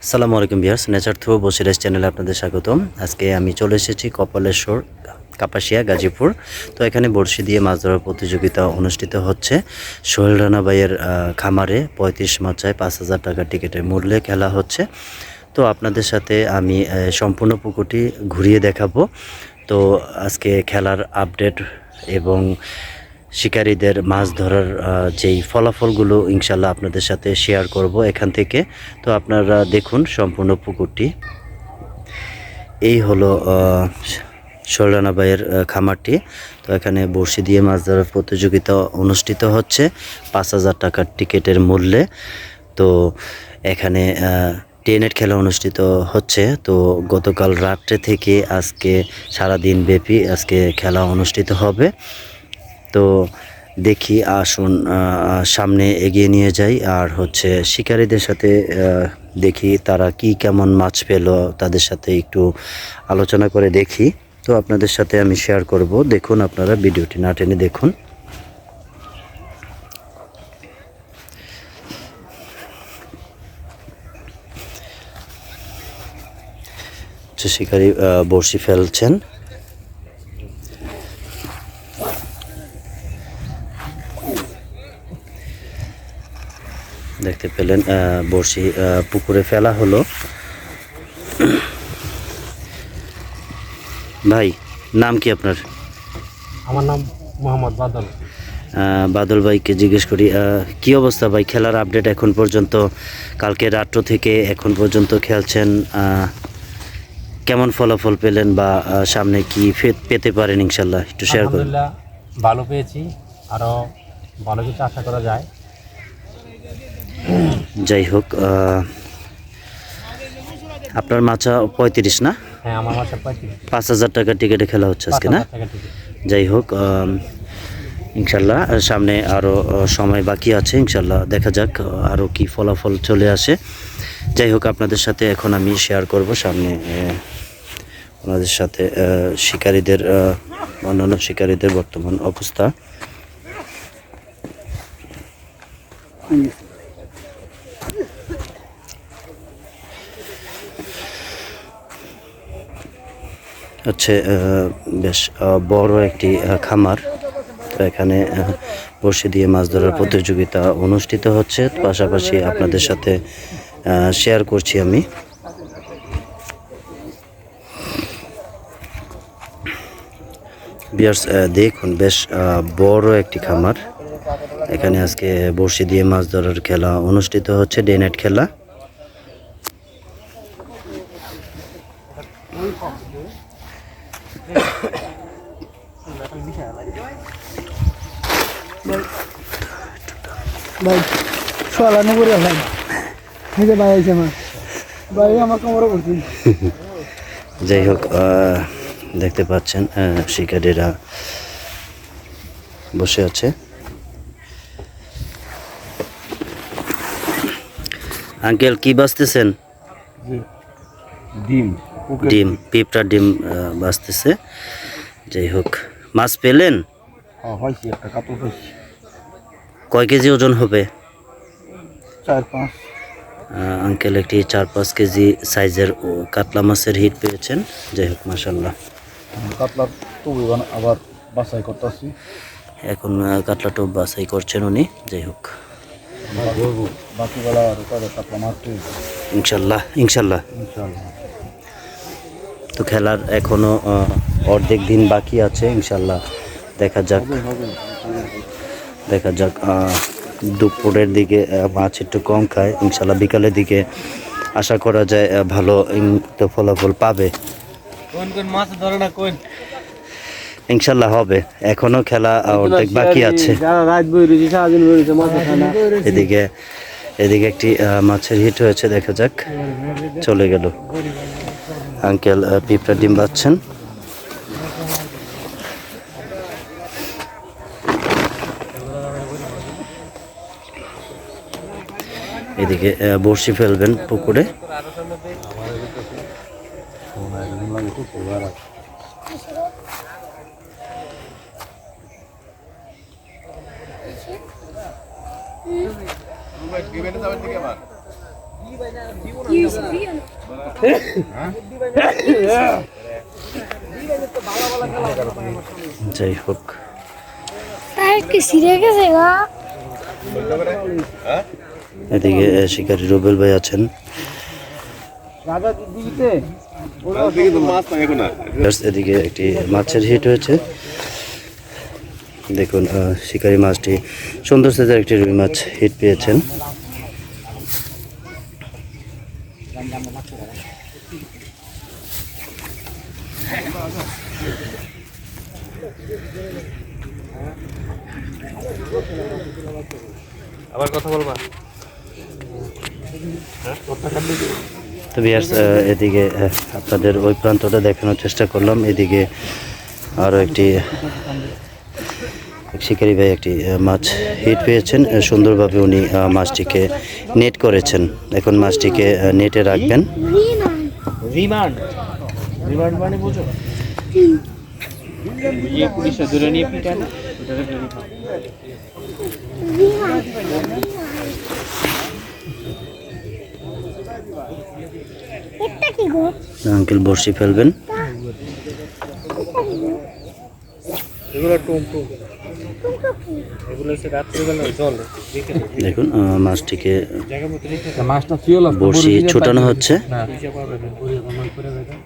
আসসালামু আলাইকুম viewers, nature through বসিরাজ চ্যানেলে আপনাদের স্বাগতম। আজকে আমি চলে এসেছি কপালেশ্বর, কাপাসিয়া, গাজীপুর। তো এখানে বড়শি দিয়ে মাছ ধরার প্রতিযোগিতা অনুষ্ঠিত হচ্ছে। সোহেল রানা ভাইয়ের খামারে 35 মাচায় 5,000 টাকা টিকিটের মূল্যে খেলা হচ্ছে। তো আপনাদের সাথে আমি সম্পূর্ণ পুকুরটি ঘুরিয়ে দেখাবো। তো আজকে খেলার আপডেট এবং শিকারীদের মাছ ধরার যেই ফলাফলগুলো ইনশাল্লাহ আপনাদের সাথে শেয়ার করব এখান থেকে। তো আপনারা দেখুন সম্পূর্ণ পুকুরটি। এই হলো সোহেল ভাইয়ের খামারটি। তো এখানে বড়শি দিয়ে মাছ ধরার প্রতিযোগিতা অনুষ্ঠিত হচ্ছে 5,000 টাকার টিকিটের মূল্যে। তো এখানে টেনেট খেলা অনুষ্ঠিত হচ্ছে। তো গতকাল রাত্রে থেকে আজকে সারাদিন ব্যাপী আজকে খেলা অনুষ্ঠিত হবে। তো দেখি, আসুন সামনে এগিয়ে নিয়ে যাই। আর হচ্ছে শিকারীদের সাথে দেখি তারা কি কেমন মাছ পেল, তাদের সাথে একটু আলোচনা করে দেখি। তো আপনাদের সাথে আমি শেয়ার করব, দেখুন আপনারা ভিডিওটি না টেনে দেখুন। শিকারী বড়শি ফেলছেন। দেখতে পেলেন বড়শি পুকুরে ফেলা হলো। ভাই, নাম কি আপনার? আমার নাম মোহাম্মদ বাদল। বাদল ভাইকে জিজ্ঞেস করি, কি অবস্থা ভাই, খেলার আপডেট এখন পর্যন্ত? কালকে রাত্র থেকে এখন পর্যন্ত খেলছেন, কেমন ফলাফল পেলেন বা সামনে কি পেতে পারেন ইনশাল্লাহ একটু শেয়ার করুন। আলহামদুলিল্লাহ ভালো পেয়েছি, আরও ভালো কিছু আশা করা যায়। যাই হোক, আপনার মাচা 35 না? হ্যাঁ, আমার মাসে 5,000 টাকার টিকিটে খেলা হচ্ছে আজকে না? যাই হোক, ইনশাল্লাহ সামনে আরও সময় বাকি আছে, ইনশাল্লাহ দেখা যাক আরও কি ফলাফল চলে আসে। যাই হোক, আপনাদের সাথে এখন আমি শেয়ার করব সামনে ওনাদের সাথে শিকারীদের, অন্যান্য শিকারীদের বর্তমান অবস্থা। হচ্ছে বেশ বড় একটি খামার। তো এখানে বড়শি দিয়ে মাছ ধরার প্রতিযোগিতা অনুষ্ঠিত হচ্ছে, পাশাপাশি আপনাদের সাথে শেয়ার করছি আমি। ভিউয়ার্স, দেখুন বেশ বড় একটি খামার। এখানে আজকে বড়শি দিয়ে মাছ ধরার খেলা অনুষ্ঠিত হচ্ছে, ডে নাইট খেলা। ভাই সোয়ালানো করে ভাই থেকে ভাই আইছে আমার ভাই আমার কামড় করছি। যাই হোক, দেখতে পাচ্ছেন শিকারীরা বসে আছে। আঙ্কেল, কি বাঁচতেছেন? ডিম ডিম, পিঁপড়ার ডিম বাঁচতেছে। যাই হোক, মাছ পেলেন? হয়েছে, একটা কাতল হয়েছে, কয় কেজি ওজন হবে? 4-5। আঙ্কেল একটি 4-5 কেজি সাইজের কাতলা মাছের হিট পেয়েছেন। যাই হোক, মাশাল্লাহ। কাতলার তবু আবার বাছাই করতেছি, এখন কাতলা টোপ বাছাই করছেন উনি। যাই হোক, বাকিবেলা আর কাতলা মারতে ইনশাল্লাহ ইনশাল্লাহ। ইনশাআল্লাহ। তো খেলার এখনো অর্ধেক দিন বাকি আছে, ইনশাল্লাহ দেখা যাক। দেখা যাক, দুপুরের দিকে মাছ একটু কম খায়, ইনশাল্লাহ বিকালের দিকে আশা করা যায় ভালো তো ফলাফল পাবে, ইনশাল্লাহ হবে। এখনো খেলা অর্ধেক বাকি আছে। এদিকে এদিকে একটি মাছের হিট হয়েছে, দেখা যাক। চলে গেল। আঙ্কেল পিঁপড়া ডিম বাচ্ছেন। এদিকে বড়শি ফেলবেন পুকুরে। যাই হোক, তাই কি সিরে গেছে গা? এদিকে শিকারী রুবেল ভাই আছেন। এদিকে একটি মাছের হিট হয়েছে। দেখুন শিকারি মাছটি সুন্দর সাইজের একটি রুই মাছ হিট পেয়েছেন। আবার কথা বলবা? তো ভিউয়ার্স, এদিকে আপনাদের ওই প্রান্তটা দেখানোর চেষ্টা করলাম। এদিকে আরও একটি শিকারি ভাই একটি মাছ হিট পেয়েছেন। সুন্দরভাবে উনি মাছটিকে নেট করেছেন। এখন মাছটিকে নেটে রাখবেন। রিমান্ড রিমান্ড মানে বুঝো? এই পুলিশে ধরে নিয়ে পিটান ওটারে ধরে খাও। এটা কি গো? আঙ্কেল বড়শি ফেলবেন। এগুলো টুমটুম, এগুলো হচ্ছে রাত্রিবেলা জল রেখে দেখুন মাছটিকে জায়গা মতো রেখে মাছটা ফিওল বড়শি ছোটানো হচ্ছে। না পিছে পাবে না পুরো আমার করে দেখা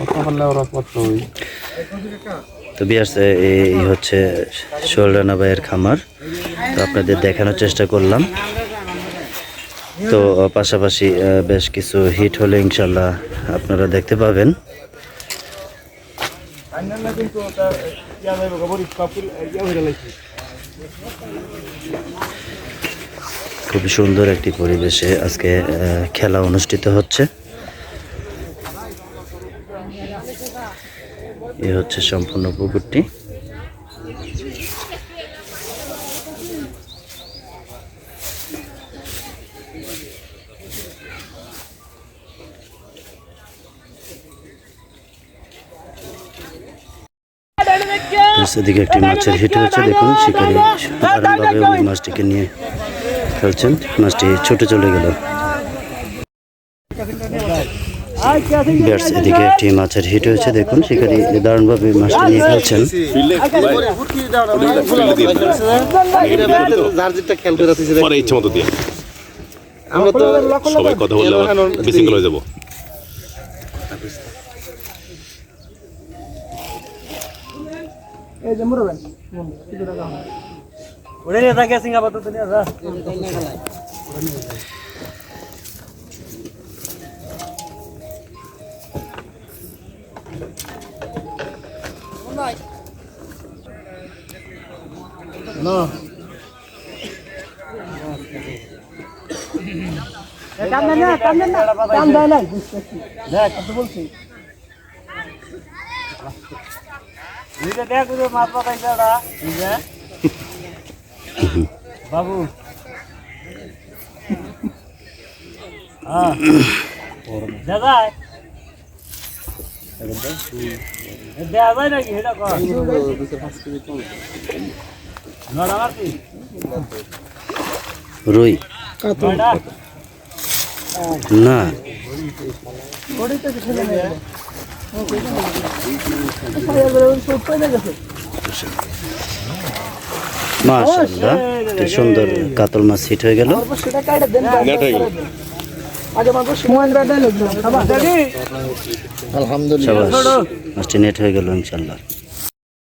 ওটা হলে ওরা কত ওই তো ভিউয়ার্স, এই হচ্ছে সোহেল রানা ভাইয়ের খামার। তো আপনাদের দেখানোর চেষ্টা করলাম। তো পাশাপাশি বেশ কিছু হিট হলে ইনশাল্লাহ আপনারা দেখতে পাবেন। খুবই সুন্দর একটি পরিবেশে আজকে খেলা অনুষ্ঠিত হচ্ছে। এই হচ্ছে সম্পূর্ণ পুকুরটি। এদিকে একটি মাছের হিট হয়েছে। দেখুন শিকারী দারুণভাবে ওই মাছটিকে নিয়ে খেলছেন। মাছটি ছুটে চলে গেল। এদিকে একটি মাছের হিট হয়েছে। দেখুন শিকারী দারুণভাবে মাছটি নিয়ে খেলছেন। পরে ইচ্ছে মতো দিয়ে সবাই কথা বললে বিশৃঙ্খল হয়ে যাবো। এই যে মুরবেন ওরে নিয়ে থাকে সিঙ্গাপুর তো নিয়ে যা কাম দেয় না কাম দেয় না দেখ কত বলছি নিজে দেখ ওই মাছ পাকাইছে ওটা নিজে বাবু হ্যাঁ দাদা দেয়া যায় নাকি এটা কর রুই কাতল না, ওড়িতে কিছু নেই মাশাআল্লাহ, একটি সুন্দর কাতল মাছ হিট হয়ে গেল। সেটা কাটে দেন নেট হয়ে গেল। আগে মানুষ সময় কাটে লাগবে আলহামদুলিল্লাহ, মাছটি নেট হয়ে গেল ইনশাআল্লাহ।